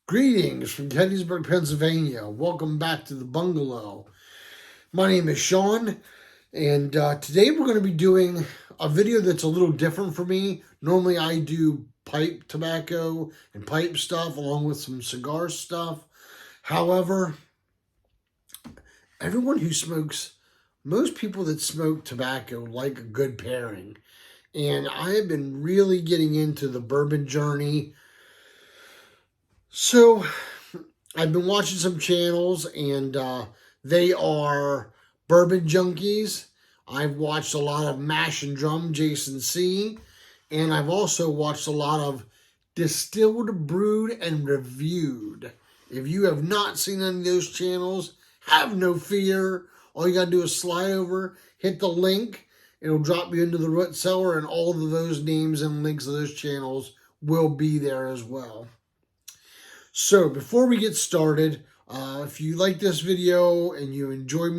Greetings from Gettysburg, Pennsylvania. Welcome back to the bungalow. My name is Sean, and today we're going to be doing a video that's a little different for me. Normally I do pipe tobacco and pipe stuff along with some cigar stuff. However, everyone who smokes, most people that smoke tobacco like a good pairing. And I have been really getting into the bourbon journey. So, I've been watching some channels, and they are Bourbon Junkies. I've watched a lot of Mash and Drum, Jason C. And I've also watched a lot of Distilled, Brewed, and Reviewed. If you have not seen any of those channels, have no fear. All you got to do is slide over, hit the link. It'll drop you into the root cellar, and all of those names and links of those channels will be there as well. So, before we get started, if you like this video and you enjoy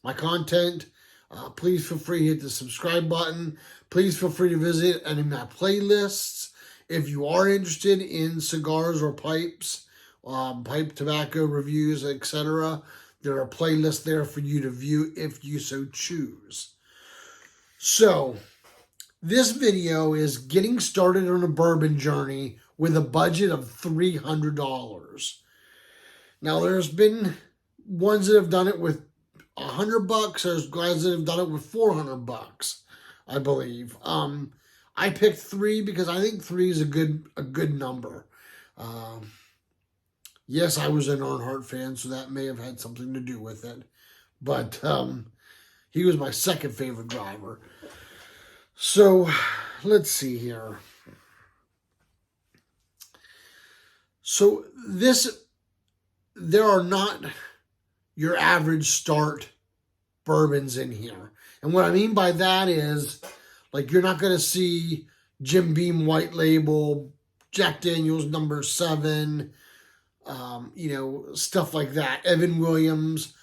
my content, please feel free to hit the subscribe button. Please feel free to visit any of my playlists. If you are interested in cigars or pipes, pipe tobacco reviews, etc., there are playlists there for you to view if you so choose. So, this video is getting started on a bourbon journey with a budget of $300. Now, there's been ones that have done it with $100. There's guys that have done it with $400, I believe. I picked 3 because I think 3 is a good number. Yes, I was an Earnhardt fan, so that may have had something to do with it. But he was my second favorite driver. So, let's see here. So there are not your average start bourbons in here. And what I mean by that is, like, you're not going to see Jim Beam White Label, Jack Daniel's No. 7, stuff like that. Evan Williams.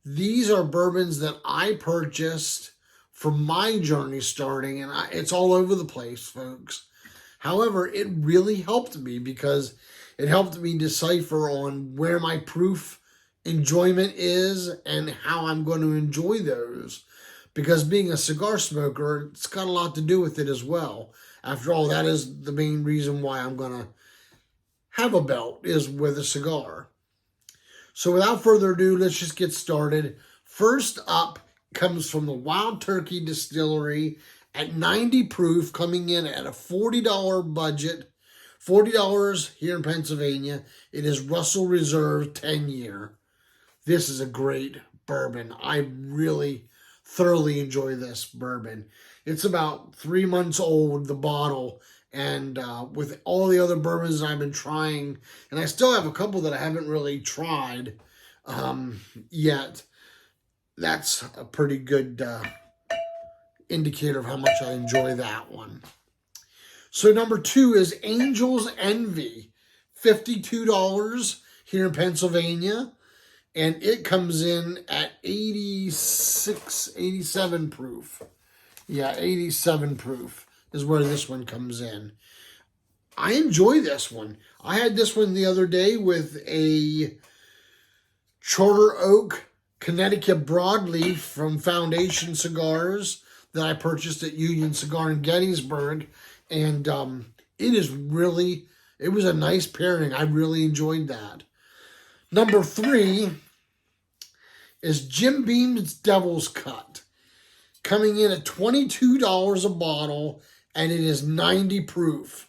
These are bourbons that I purchased for my journey starting, and it's all over the place, folks. However, it really helped me because it helped me decipher on where my proof enjoyment is and how I'm going to enjoy those. Because being a cigar smoker, it's got a lot to do with it as well. After all, that is the main reason why I'm going to have a belt, is with a cigar. So without further ado, let's just get started. First up comes from the Wild Turkey Distillery at 90 proof, coming in at a $40 budget. $40 here in Pennsylvania. It is Russell Reserve 10-year. This is a great bourbon. I really thoroughly enjoy this bourbon. It's about 3 months old, the bottle, and with all the other bourbons I've been trying, and I still have a couple that I haven't really tried yet, that's a pretty good indicator of how much I enjoy that one. So number 2 is Angel's Envy, $52 here in Pennsylvania, and it comes in at 87 proof. Yeah, 87 proof is where this one comes in. I enjoy this one. I had this one the other day with a Charter Oak Connecticut Broadleaf from Foundation Cigars that I purchased at Union Cigar in Gettysburg. And it was a nice pairing. I really enjoyed that. Number 3 is Jim Beam's Devil's Cut, coming in at $22 a bottle, and it is 90 proof.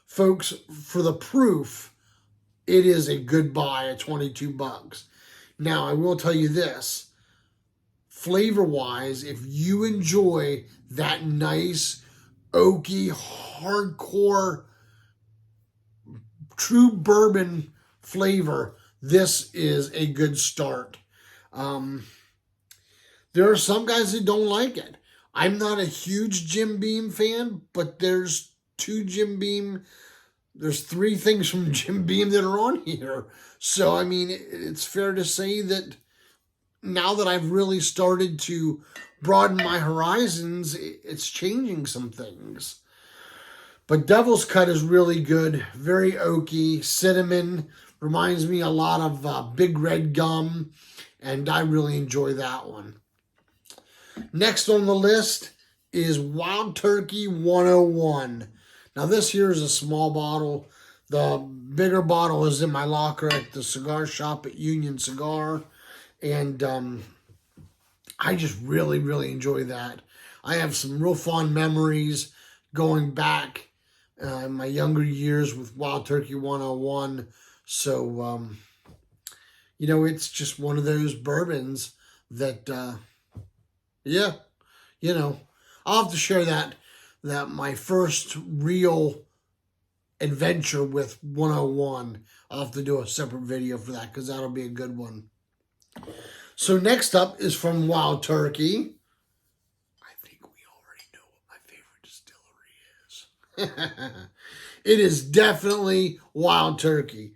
Folks, for the proof, it is a good buy at $22. Now, I will tell you this. Flavor-wise, if you enjoy that nice, oaky, hardcore, true bourbon flavor, this is a good start. There are some guys that don't like it. I'm not a huge Jim Beam fan, but there's 3 things from Jim Beam that are on here. So, I mean, it's fair to say that now that I've really started to broaden my horizons, it's changing some things. But Devil's Cut is really good. Very oaky. Cinnamon. Reminds me a lot of Big Red Gum. And I really enjoy that one. Next on the list is Wild Turkey 101. Now this here is a small bottle. The bigger bottle is in my locker at the cigar shop at Union Cigar. And I just really, really enjoy that. I have some real fond memories going back in my younger years with Wild Turkey 101. So, you know, it's just one of those bourbons that, yeah, you know, I'll have to share that my first real adventure with 101. I'll have to do a separate video for that because that'll be a good one. So next up is from Wild Turkey. I think we already know what my favorite distillery is. It is definitely Wild Turkey.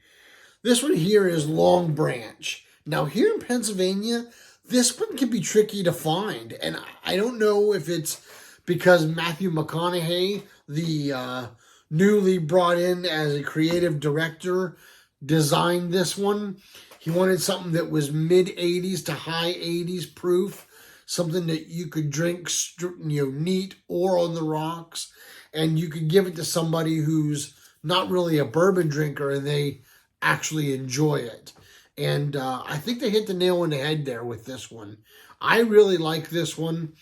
This one here is Long Branch. Now here in Pennsylvania, this one can be tricky to find. And I don't know if it's because Matthew McConaughey, the newly brought in as a creative director, designed this one. He wanted something that was mid-80s to high 80s proof, something that you could drink, you know, neat or on the rocks, and you could give it to somebody who's not really a bourbon drinker and they actually enjoy it. And I think they hit the nail on the head there with this one. I really like this one.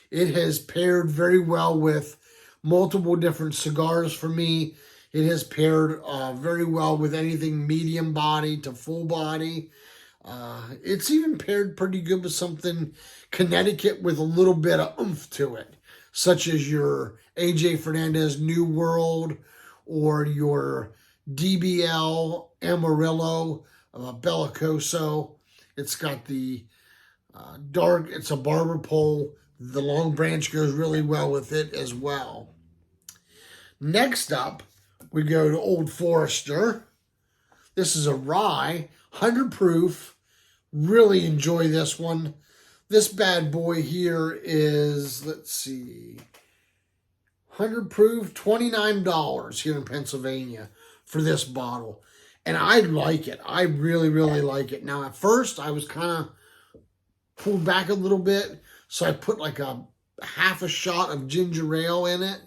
It has paired very well with multiple different cigars for me. It has paired very well with anything medium body to full body. It's even paired pretty good with something Connecticut with a little bit of oomph to it, such as your AJ Fernandez New World or your DBL Amarillo Bellicoso. It's got the dark, it's a barber pole. The Long Branch goes really well with it as well. Next up, we go to Old Forester. This is a rye, 100 proof. Really enjoy this one. This bad boy here is, let's see, 100 proof, $29 here in Pennsylvania for this bottle. And I like it. I really, really like it. Now, at first, I was kind of pulled back a little bit. So I put like a half a shot of ginger ale in it.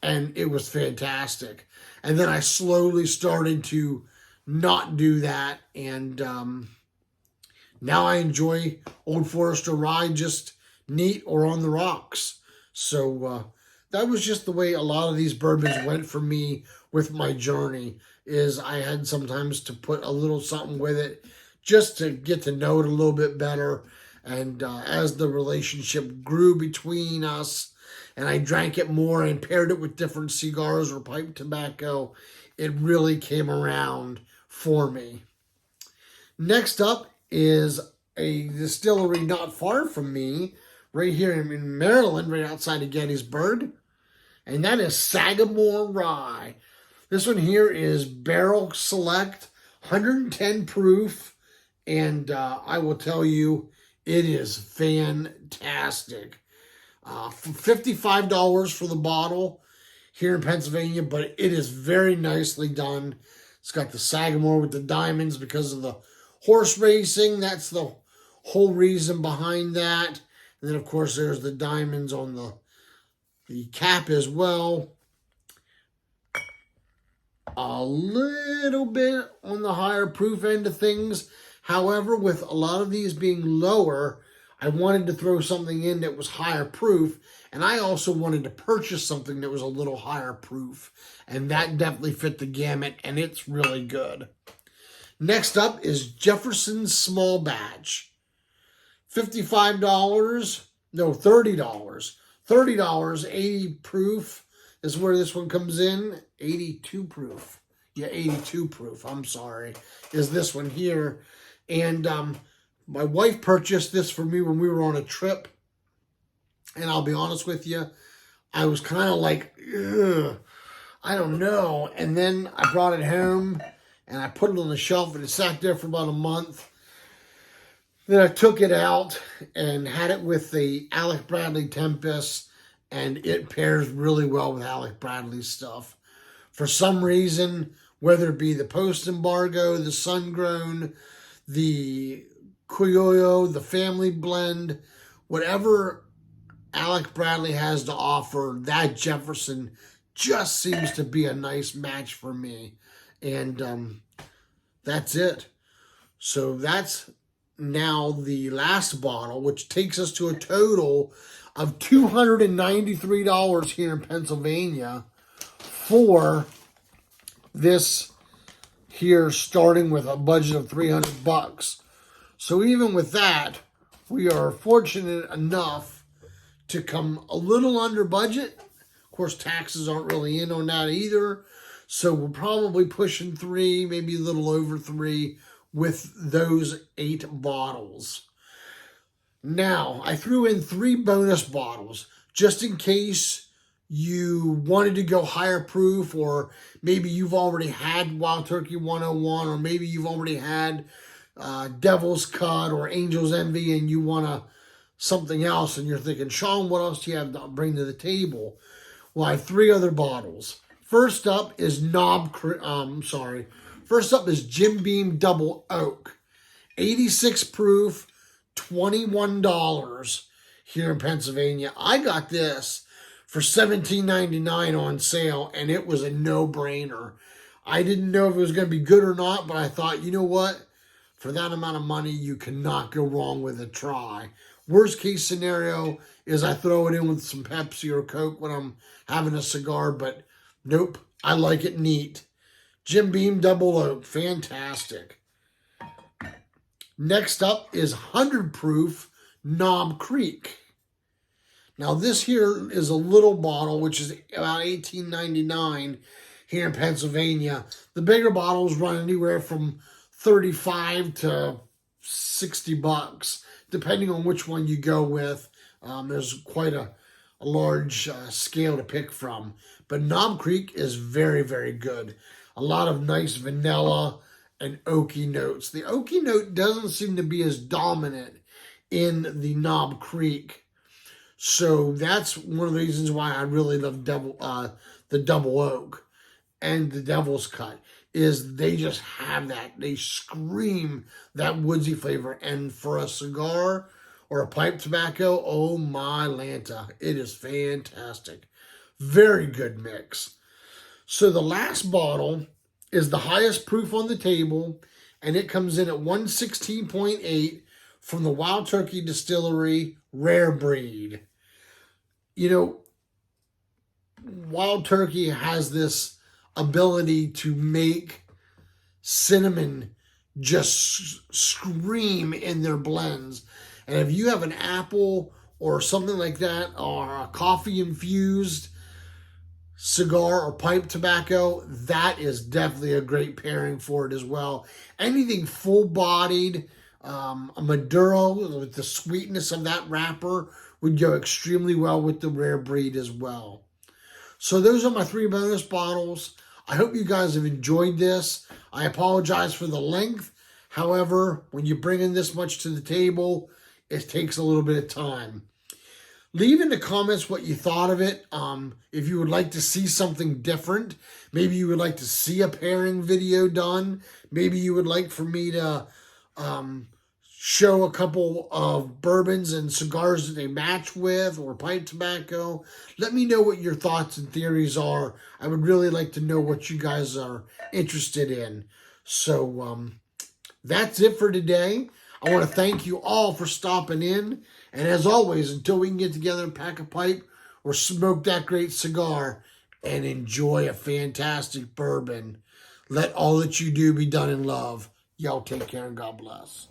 And it was fantastic. And then I slowly started to not do that. And now I enjoy Old Forester Rye just neat or on the rocks. So that was just the way a lot of these bourbons went for me with my journey. Is I had sometimes to put a little something with it just to get to know it a little bit better. And as the relationship grew between us and I drank it more and paired it with different cigars or pipe tobacco, it really came around for me. Next up is a distillery not far from me, right here in Maryland, right outside of Gettysburg. And that is Sagamore Rye. This one here is Barrel Select, 110 proof. And I will tell you, it is fantastic. $55 for the bottle here in Pennsylvania, but it is very nicely done. It's got the Sagamore with the diamonds because of the horse racing. That's the whole reason behind that. And then, of course, there's the diamonds on the cap as well. A little bit on the higher proof end of things. However, with a lot of these being lower, I wanted to throw something in that was higher proof, and I also wanted to purchase something that was a little higher proof, and that definitely fit the gamut, and it's really good. Next up is Jefferson's Small Batch. $55, no, $30. $30, 80 proof is where this one comes in. 82 proof. Yeah, 82 proof, I'm sorry, is this one here. And my wife purchased this for me when we were on a trip. And I'll be honest with you, I was kind of like, ugh, I don't know. And then I brought it home and I put it on the shelf and it sat there for about a month. Then I took it out and had it with the Alec Bradley Tempest. and it pairs really well with Alec Bradley's stuff. For some reason, whether it be the post-embargo, the sun-grown, the Criollo, the family blend, whatever Alec Bradley has to offer, that Jefferson just seems to be a nice match for me. And that's it. So that's now the last bottle, which takes us to a total of $293 here in Pennsylvania for this here, starting with a budget of $300. So even with that, we are fortunate enough to come a little under budget. Of course, taxes aren't really in on that either. So we're probably pushing 3, maybe a little over 3 with those 8 bottles. Now, I threw in 3 bonus bottles just in case you wanted to go higher proof, or maybe you've already had Wild Turkey 101, or maybe you've already had Devil's Cut or Angel's Envy and you want something else, and you're thinking, Sean, what else do you have to bring to the table? Well, I have 3 other bottles. First up is First up is Jim Beam Double Oak, 86 proof, $21 here in Pennsylvania. I got this for $17.99 on sale, and it was a no-brainer. I didn't know if it was going to be good or not, but I thought, you know what? For that amount of money, you cannot go wrong with a try. Worst case scenario is I throw it in with some Pepsi or Coke when I'm having a cigar, but nope, I like it neat. Jim Beam Double Oak, fantastic. Next up is 100 proof Knob Creek. Now this here is a little bottle, which is about $18.99 here in Pennsylvania. The bigger bottles run anywhere from $35 to $60, depending on which one you go with. There's quite a large scale to pick from. But Knob Creek is very, very good. A lot of nice vanilla and oaky notes. The oaky note doesn't seem to be as dominant in the Knob Creek. So that's one of the reasons why I really love the Double Oak and the Devil's Cut, is they just have that. They scream that woodsy flavor. And for a cigar or a pipe tobacco, oh my Lanta, it is fantastic. Very good mix. So the last bottle is the highest proof on the table, and it comes in at 116.8 from the Wild Turkey Distillery Rare Breed. You know, Wild Turkey has this ability to make cinnamon just scream in their blends. And if you have an apple or something like that, or a coffee infused cigar or pipe tobacco, that is definitely a great pairing for it as well. Anything full-bodied, a Maduro with the sweetness of that wrapper would go extremely well with the Rare Breed as well. So those are my 3 bonus bottles. I hope you guys have enjoyed this. I apologize for the length. However, when you bring in this much to the table, it takes a little bit of time. Leave in the comments what you thought of it. If you would like to see something different, maybe you would like to see a pairing video done. Maybe you would like for me to show a couple of bourbons and cigars that they match with, or pipe tobacco. Let me know what your thoughts and theories are. I would really like to know what you guys are interested in. So that's it for today. I want to thank you all for stopping in. And as always, until we can get together and pack a pipe or smoke that great cigar and enjoy a fantastic bourbon, let all that you do be done in love. Y'all take care and God bless.